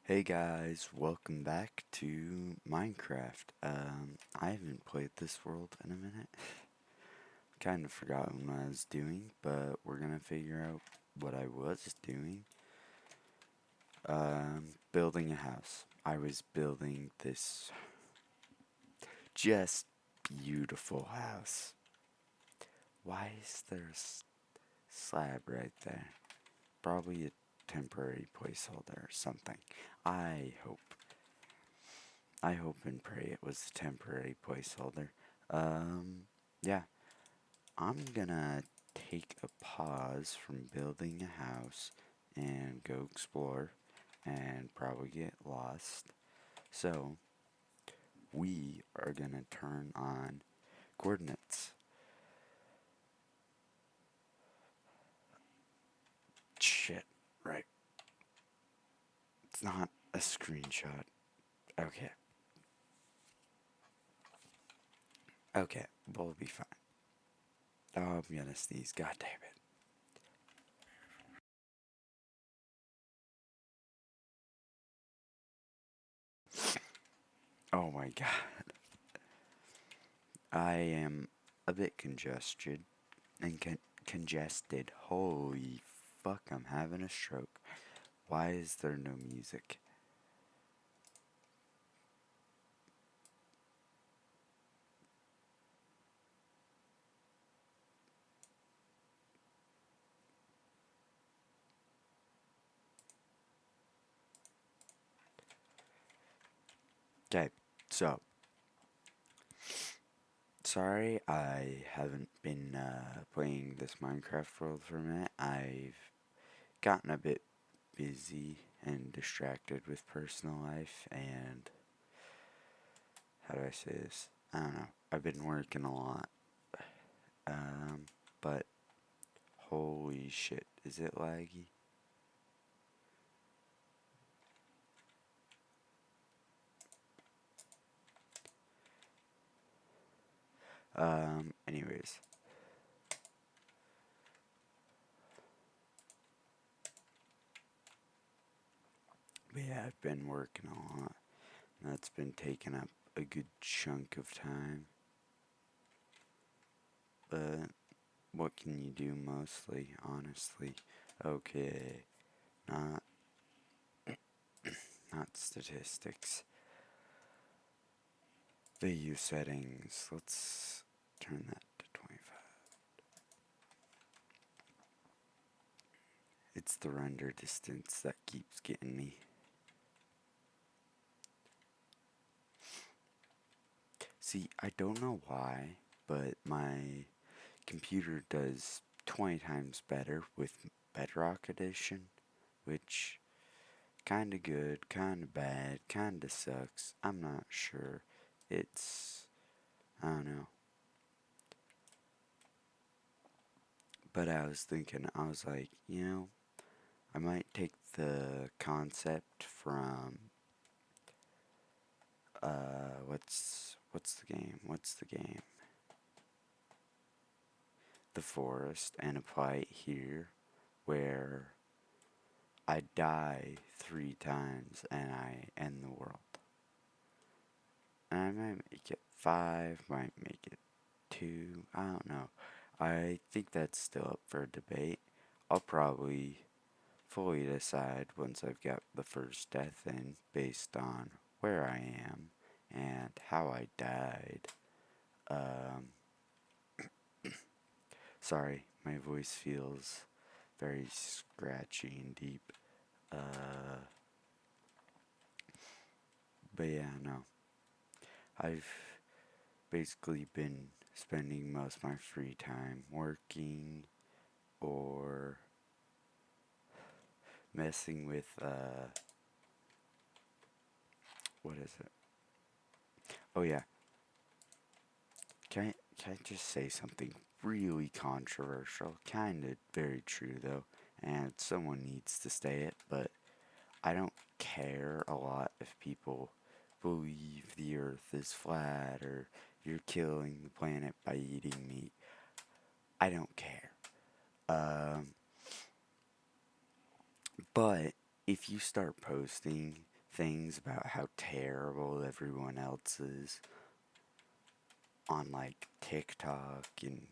Hey guys, welcome back to Minecraft. I haven't played this world in a minute. Kind of forgotten what I was doing, but we're gonna figure out what I was doing. Building a house. I was building this just beautiful house. Why is there a slab right there? Probably a temporary placeholder or something. I hope. I hope and pray it was a temporary placeholder. Yeah, I'm gonna take a pause from building a house and go explore and probably get lost. So, we are gonna turn on coordinates. Shit, right. It's not a screenshot. Okay, okay, we'll be fine. Oh, I'm gonna sneeze, god damn it. Oh my god. I am a bit congested. Holy fuck, I'm having a stroke. Why is there no music? Okay, so sorry I haven't been playing this Minecraft world for a minute. I've gotten a bit busy and distracted with personal life, and how do I say this? I don't know. I've been working a lot. But holy shit, is it laggy? Anyways, yeah, I've been working a lot. That's been taking up a good chunk of time. But what can you do mostly, honestly? Okay, not not statistics. View settings. Let's turn that to 25. It's the render distance that keeps getting me. See, I don't know why, but my computer does 20 times better with Bedrock Edition, which kinda good, kinda bad, kinda sucks. I'm not sure. It's, I don't know. But I was thinking, I was like, I might take the concept from, what's the game? What's the game? The Forest, and apply it here, where I die 3 times and I end the world. And I might make it 5, might make it 2, I don't know. I think that's still up for debate. I'll probably fully decide once I've got the first death in based on where I am and how I died. Um, Sorry, my voice feels very scratchy and deep. Uh, but yeah, no. I've basically been spending most of my free time working or messing with, what is it? Oh yeah, can I just say something really controversial? Kinda very true though, and someone needs to say it, but I don't care a lot if people believe the earth is flat or you're killing the planet by eating meat. I don't care. Um, but if you start posting things about how terrible everyone else is on like TikTok and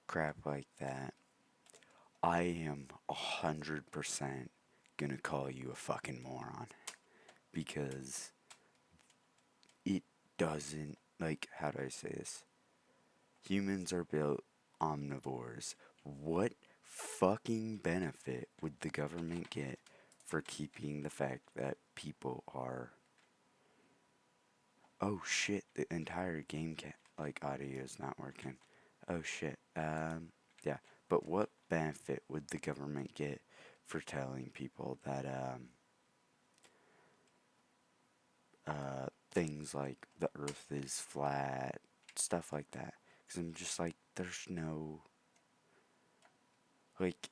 crap like that, I am 100% gonna call you a fucking moron because it doesn't, like, how do I say this? Humans are built omnivores. What fucking benefit would the government get for keeping the fact that people are. Oh shit, the entire game audio is not working. Oh shit. Yeah. But what benefit would the government get for telling people that things like the earth is flat, stuff like that? Because I'm just like, there's no. Like,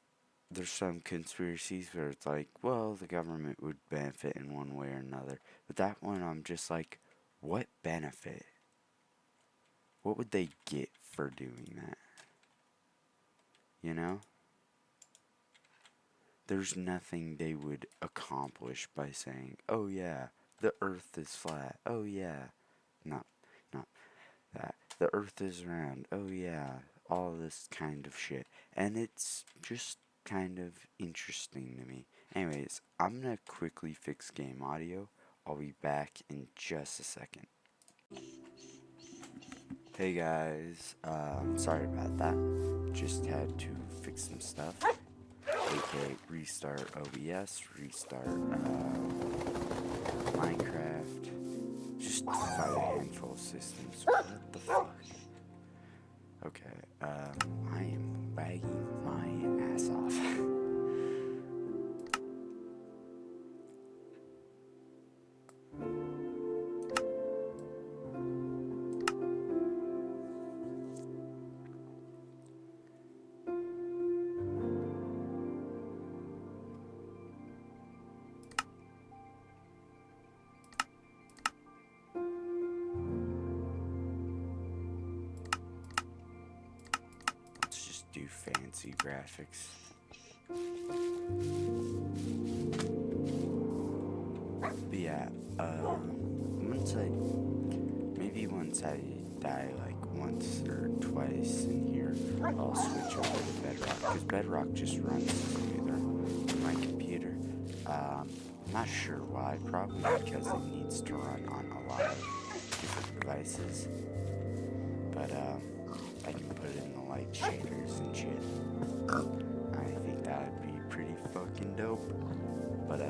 there's some conspiracies where it's like, well, the government would benefit in one way or another. But that one, I'm just like, what benefit? What would they get for doing that? You know? There's nothing they would accomplish by saying, oh yeah, the earth is flat. Oh yeah. Not that. The earth is round. Oh yeah. All this kind of shit. And it's just kind of interesting to me. Anyways, I'm gonna quickly fix game audio. I'll be back in just a second. Hey guys, sorry about that. Just had to fix some stuff. aka restart OBS, restart Minecraft, just fight a handful of systems. What the fuck? Okay, I am bagging my ass off. Do fancy graphics. But yeah, once I die like once or twice in here, I'll switch over to Bedrock, because Bedrock just runs smoother on my computer. I'm not sure why, probably because it needs to run on a lot of different devices. But I can put in the light shaders and shit. I think that would be pretty fucking dope. But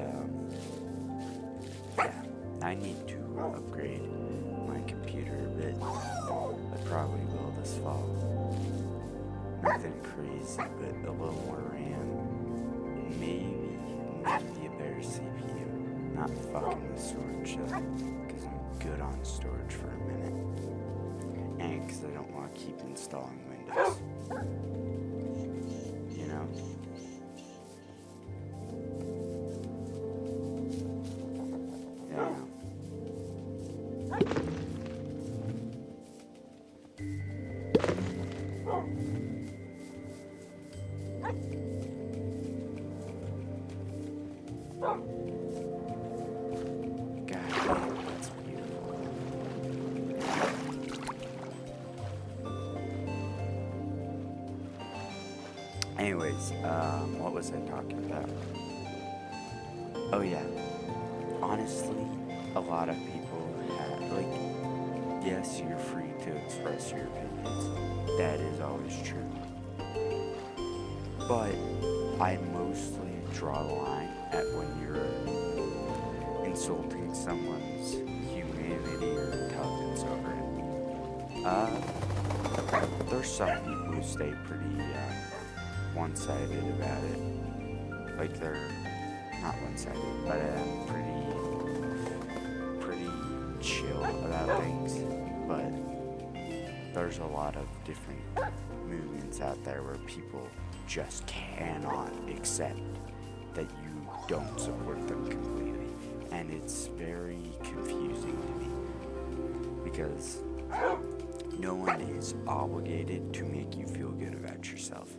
yeah, I need to upgrade my computer a bit. I probably will this fall. Nothing crazy, but a little more RAM. Maybe a better CPU. Not fucking the storage though, because I'm good on storage for a minute. And because I don't want to keep installing Windows. You know? Yeah. Anyways, what was I talking about? Oh yeah, honestly, a lot of people have, like, yes, you're free to express your opinions. That is always true. But I mostly draw the line at when you're insulting someone's humanity or intelligence over it. There's some people who stay pretty, one-sided about it. Like, they're not one-sided, but pretty chill about things. But there's a lot of different movements out there where people just cannot accept that you don't support them completely, and it's very confusing to me because no one is obligated to make you feel good about yourself.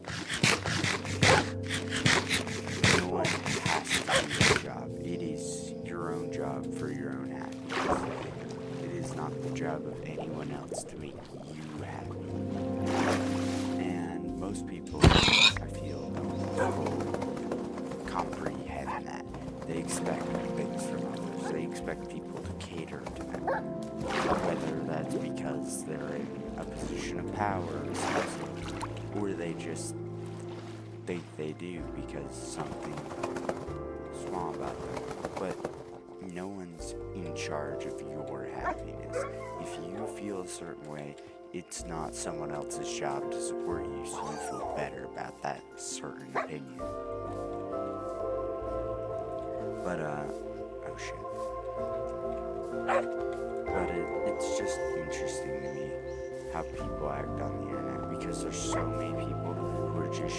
No one has to do your job. It is your own job job for your own happiness. It is not the job of anyone else to make you happy. And most people, I feel, don't fully comprehend that. They expect things from others. They expect people to cater to them. Whether that's because they're in a position of power or something, or they just think they do because something small about them. But no one's in charge of your happiness. If you feel a certain way, it's not someone else's job to support you so you feel better about that certain opinion. But, oh shit. But it's just interesting to me how people act on the internet, because there's so many people who are just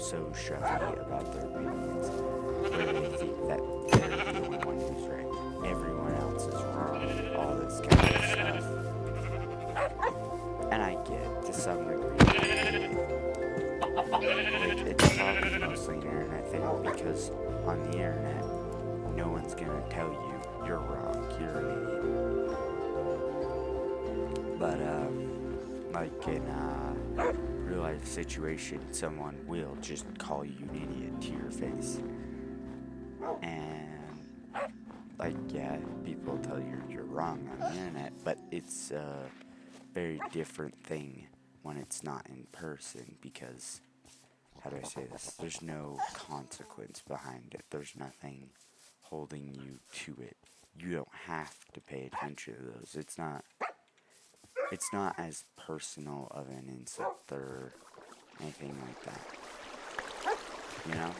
so shovey about their opinions, where they think that they're the only one who's right, everyone else is wrong, all this kind of stuff. And I get, to some degree, it's probably mostly an internet thing, because on the internet, no one's gonna tell you you're wrong, you're an idiot. But, like in a real life situation, someone will just call you an idiot to your face. And, like, yeah, people tell you you're wrong on the internet, but it's a very different thing when it's not in person, because, how do I say this? There's no consequence behind it. There's nothing holding you to it. You don't have to pay attention to those. It's not as personal of an insult or anything like that. You know?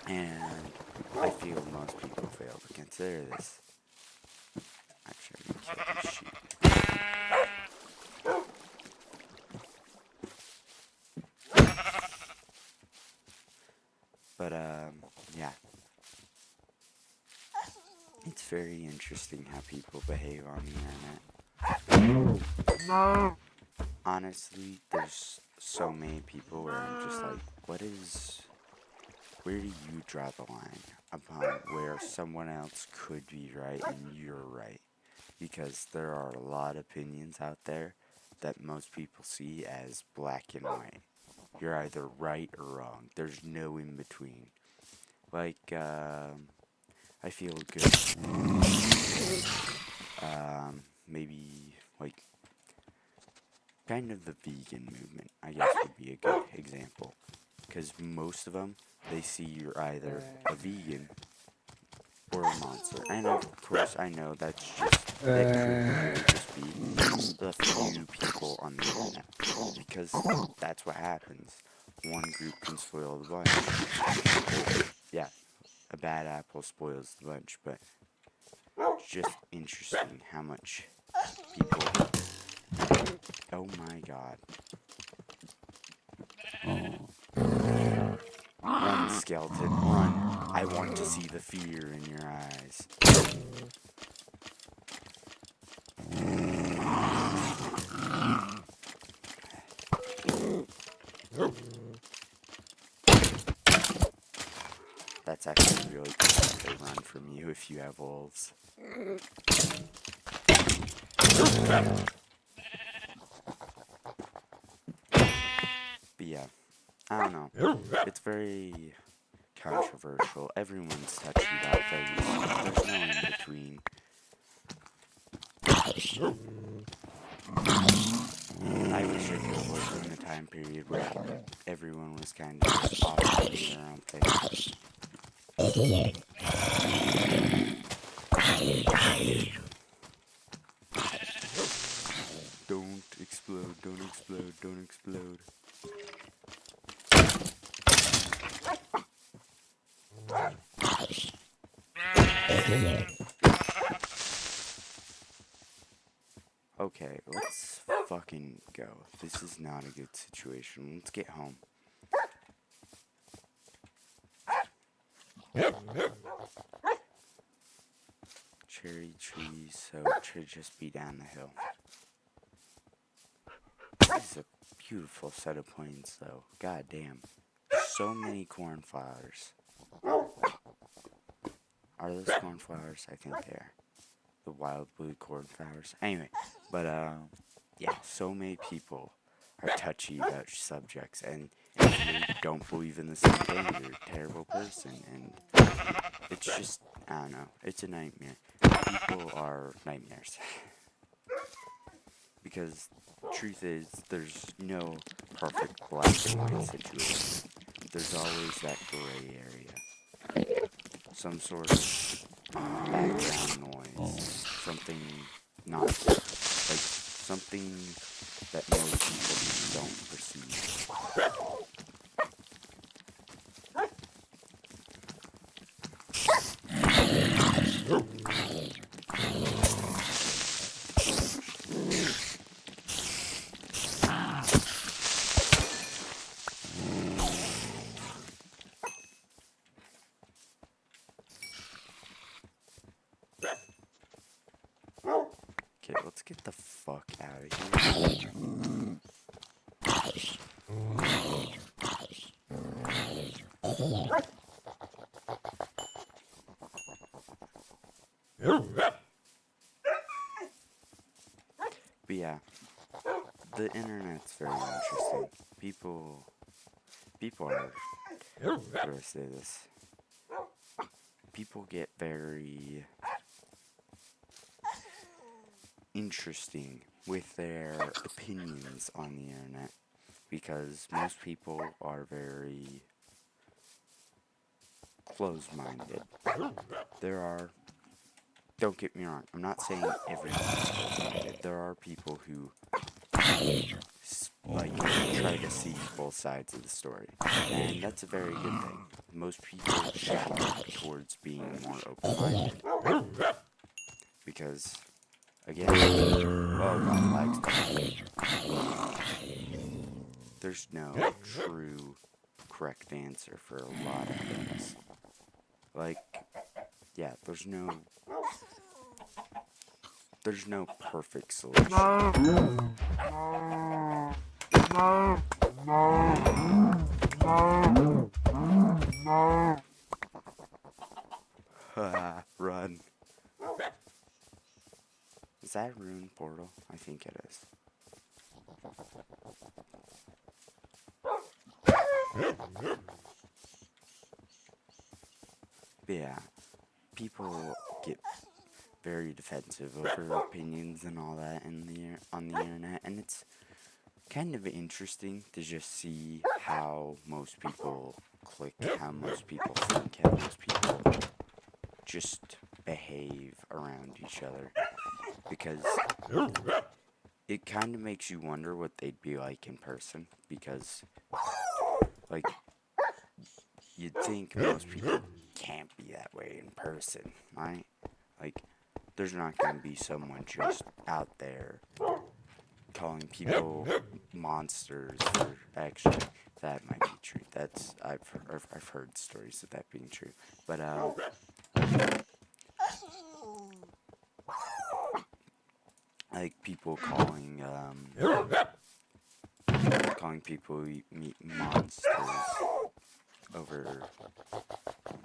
And I feel most people fail to consider this. Actually, I'm gonna kill this sheep. But, yeah. It's very interesting how people behave on the internet. Honestly, there's so many people where I'm just like, where do you draw the line upon where someone else could be right and you're right? Because there are a lot of opinions out there that most people see as black and white. You're either right or wrong. There's no in between. Like, I feel good. Maybe, like, kind of the vegan movement, I guess, would be a good example. Because most of them, they see you're either a vegan or a monster. And of course, I know that could really just be the few people on the internet. Because that's what happens. One group can spoil the bunch. Yeah, a bad apple spoils the bunch, but it's just interesting how much people... Oh my god. Run, skeleton, run. I want to see the fear in your eyes. That's actually really cool if they run from you if you have wolves. But yeah, I don't know. It's very controversial. Everyone's touchy about things. There's no in between. I wish I could live in a time period where everyone was kind of just off doing their own thing. Don't explode, don't explode, don't explode. Okay, let's fucking go. This is not a good situation. Let's get home. Cherry trees, so it should just be down the hill. This is a beautiful set of plains, though. God damn. So many cornflowers. Are those cornflowers? I think they are. The wild blue cornflowers. Anyway, but yeah, so many people are touchy about subjects, and if you don't believe in the same thing, you're a terrible person, and it's just, I don't know, it's a nightmare. People are nightmares. Because truth is, there's no perfect black and white situation. There's always that gray area. Some sort of background noise. Something not, like, something that most people don't perceive. Okay, let's get the fuck out of here. But yeah, the internet's very interesting. People are, how do I say this? People get very interesting with their opinions on the internet because most people are very closed-minded. Don't get me wrong, I'm not saying everyone's closed-minded. There are people who try to see both sides of the story, and that's a very good thing. Most people should work towards being more open-minded because, again, there's no true correct answer for a lot of things. Like, yeah, there's no perfect solution. Run. Is that a rune portal? I think it is. But yeah, people get very defensive over opinions and all that on the internet, and it's kind of interesting to just see how most people click, how most people think, how most people just behave around each other, because it kind of makes you wonder what they'd be like in person, because, like, you'd think most people can't be that way in person, right? Like, there's not going to be someone just out there calling people monsters, or actually, that might be true. I've heard stories of that being true, but like people calling people meat monsters over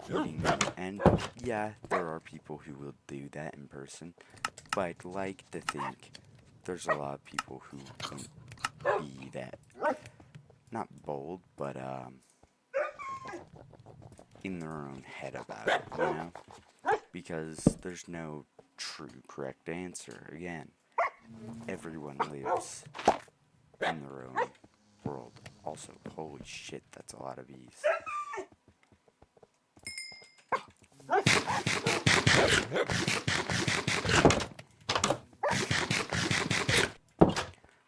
eating them, and yeah, there are people who will do that in person, but I'd like to think there's a lot of people who can be that, not bold, but in their own head about it, you know? Because there's no true correct answer. Again, everyone lives in their own world. Also, holy shit, that's a lot of bees.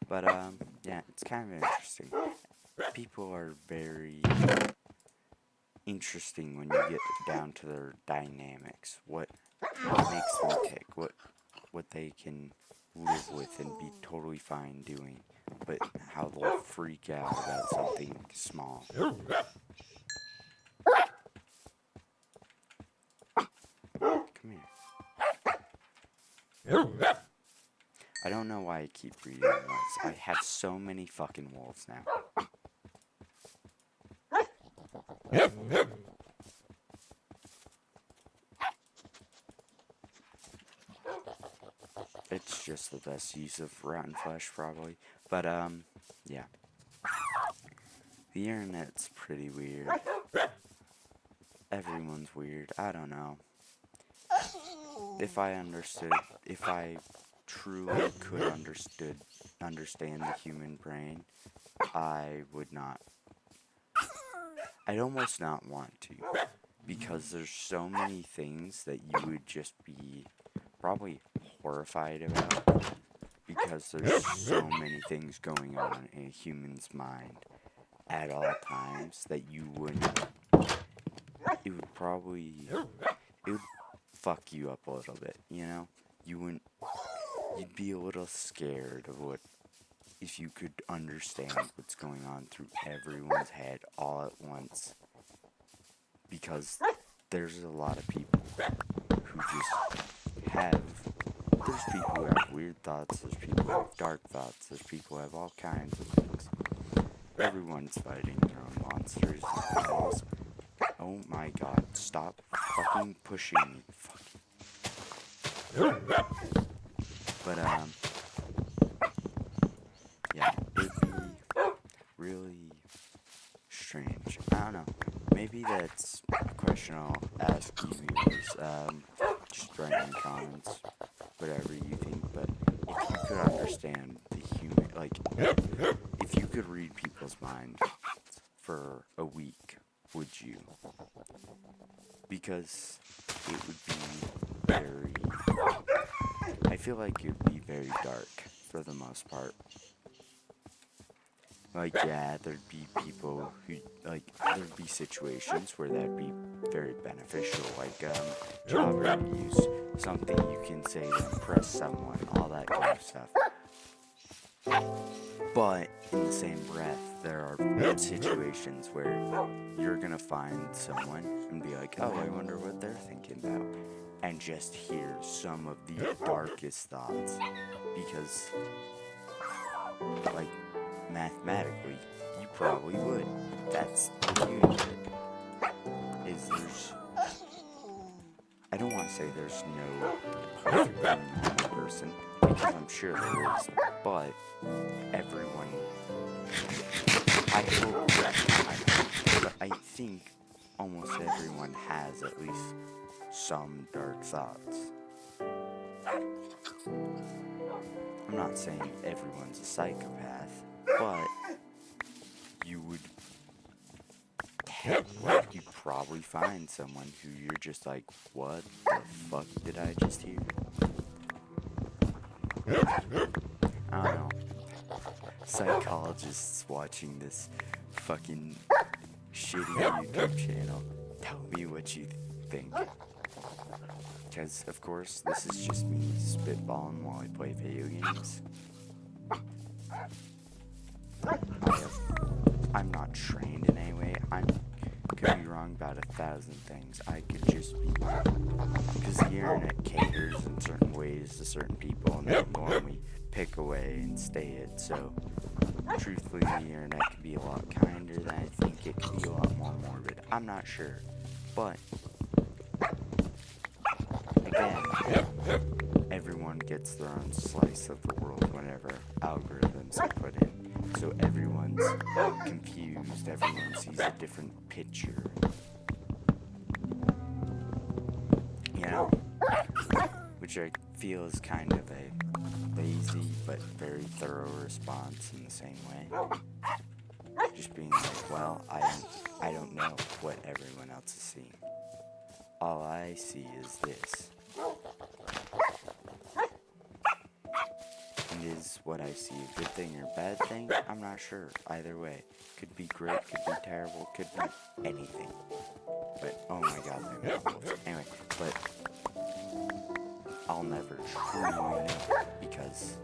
But yeah, it's kind of interesting. People are very interesting when you get down to their dynamics. What makes them tick? What they can live with and be totally fine doing, but how they'll freak out about something small. Come here. I don't know why I keep reading wolves. I have so many fucking wolves now. it's just the best use of rotten flesh, probably. But, yeah. The internet's pretty weird. Everyone's weird. I don't know. If I truly could understand the human brain, I would not. I'd almost not want to, because there's so many things that you would just be probably horrified about, because there's so many things going on in a human's mind at all times that you wouldn't. It would probably. It would fuck you up a little bit, you know? You wouldn't. You'd be a little scared of what. If you could understand what's going on through everyone's head all at once. Because there's a lot of people who just have. There's people who have weird thoughts, there's people who have dark thoughts, there's people who have all kinds of things. Everyone's fighting their own monsters and battles. Oh my god, stop fucking pushing me. Fuck. But, yeah, it'd be really strange. I don't know. Maybe that's a question I'll ask you viewers. Just write in the comments whatever you think. But if you could understand the human, like, if you could read people's minds for a week, would you? Because it would be very. I feel like it would be very dark for the most part. Like, yeah, there'd be people who, like, there'd be situations where that'd be very beneficial, like, job interviews, something you can say to impress someone, all that kind of stuff. But, in the same breath, there are situations where you're gonna find someone and be like, oh, I wonder what they're thinking about, and just hear some of the darkest thoughts, because, like, mathematically, you probably would. That's the beauty of it. Is there's. I don't want to say there's no perfectly normal person, because I'm sure there is, but everyone. I hope. But I think almost everyone has at least some dark thoughts. I'm not saying everyone's a psychopath, but you would you'd probably find someone who you're just like, what the fuck did I just hear? I don't know. Psychologists watching this fucking shitty YouTube channel, tell me what you think. Because, of course, this is just me spitballing while I play video games. I'm not trained in any way. I could be wrong about 1,000 things. I could just be. Because the internet caters in certain ways to certain people, and they normally pick away and stay it. So, truthfully, the internet could be a lot kinder than I think. It could be a lot more morbid. I'm not sure. But, again, everyone gets their own slice of the world whenever algorithms are put in. So everyone's confused, everyone sees a different picture. You know? Which I feel is kind of a lazy but very thorough response in the same way. Just being like, well, I don't know what everyone else is seeing. All I see is this. And is what I see a good thing or a bad thing? I'm not sure. Either way. Could be great, could be terrible, could be anything. But, oh my god, maybe anyway, but I'll never truly know because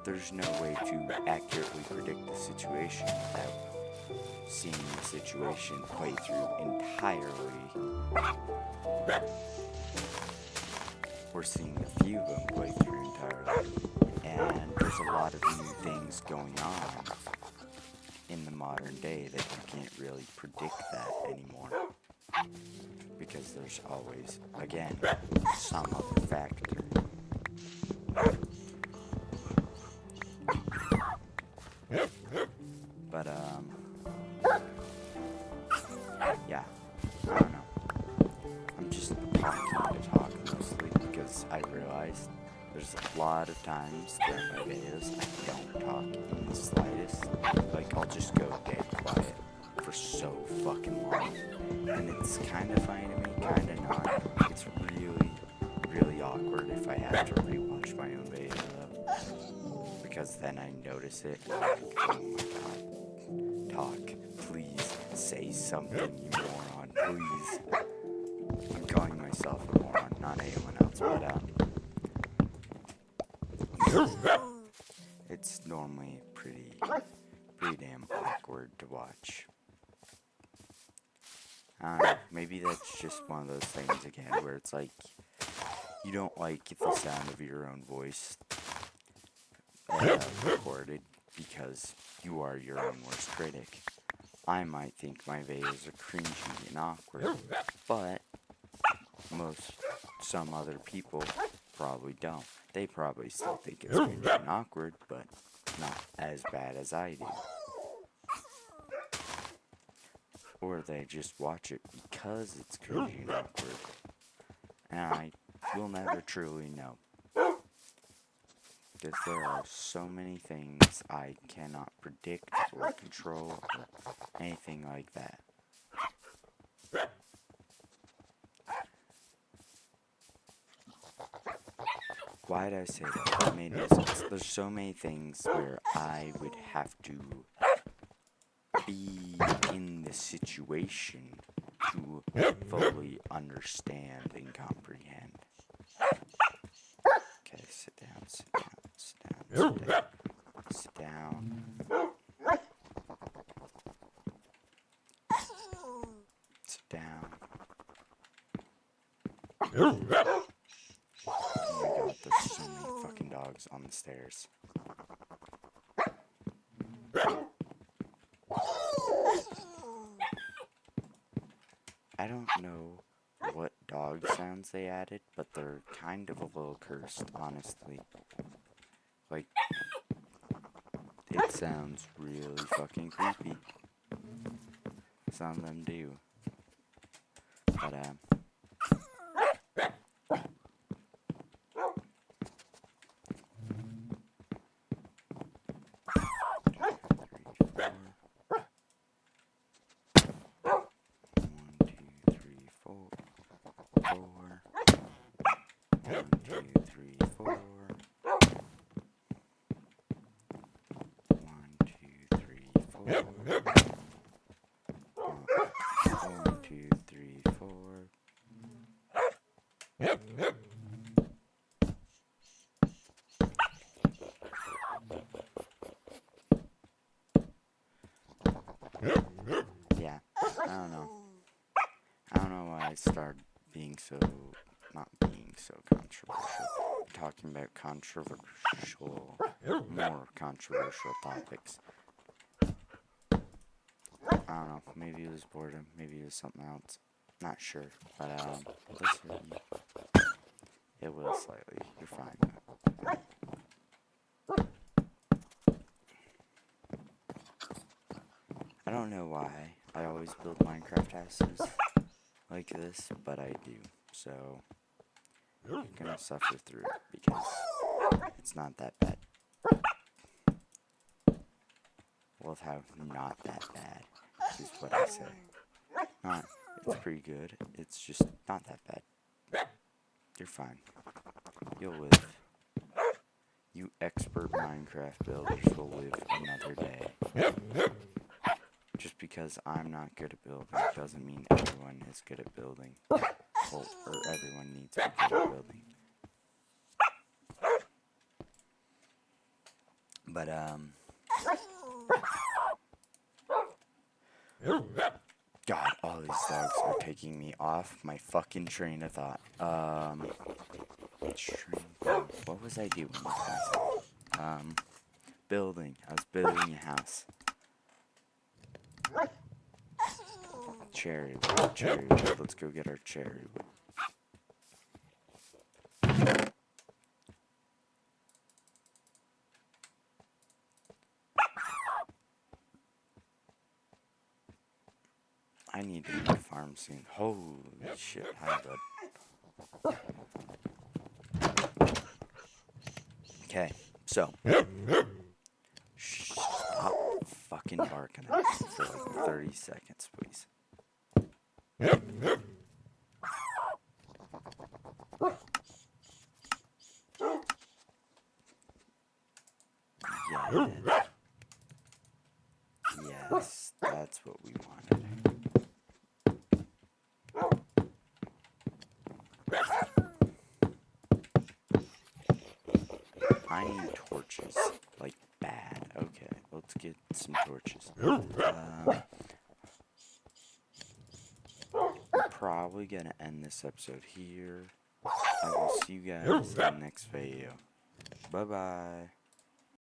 there's no way to accurately predict the situation without seeing the situation play through entirely. We're seeing a few of them play through entirely, and there's a lot of new things going on in the modern day that you can't really predict that anymore, because there's always, again, some other factor. talking to talk mostly because I realized there's a lot of times during my videos I don't talk in the slightest. Like, I'll just go dead quiet for so fucking long. And it's kind of funny to me, kind of not. It's really, really awkward if I have to rewatch my own video though. Because then I notice it and I think, oh my god, talk, please, say something, you moron, please. I'm calling myself a moron, not anyone else, but it's normally pretty damn awkward to watch. Maybe that's just one of those things again where it's like you don't like the sound of your own voice recorded because you are your own worst critic. I might think my videos are cringy and awkward, but some other people probably don't. They probably still think it's cringy and awkward, but not as bad as I do. Or they just watch it because it's cringy and awkward. And I will never truly know. Because there are so many things I cannot predict or control or anything like that. Why did I say that? That made no sense. There's so many things where I would have to be in the situation to fully understand and comprehend. Okay, sit down, sit down, sit down, sit down, sit down. Sit down. Oh my god, there's so many fucking dogs on the stairs. I don't know what dog sounds they added, but they're kind of a little cursed, honestly. Like, it sounds really fucking creepy. Some of them do. But, yeah, I don't know why I started being so, not being so controversial. Talking about more controversial topics. I don't know, maybe it was boredom, maybe it was something else. Not sure, but it will slightly. You're fine. I don't know why I always build Minecraft houses like this, but I do. So you're gonna suffer through it because it's not that bad. Well, how not that bad is what I say. It's pretty good. It's just not that bad. You're fine. You'll live. You expert Minecraft builders will live another day. Just because I'm not good at building doesn't mean everyone is good at building. Well, or everyone needs to be good at building. But, God, all these dogs are taking me off my fucking train of thought. What was I doing? Building. I was building a house. Cherry wood. Let's go get our cherry wood. I need to make a farm soon. Holy shit, hi bud. Okay, so stop fucking barking at me for like 30 seconds, please. Yeah. Yes, that's what we wanted. I need torches. Like, bad. Okay, let's get some torches. I'm probably gonna end this episode here. I will see you guys in the next video. Bye bye.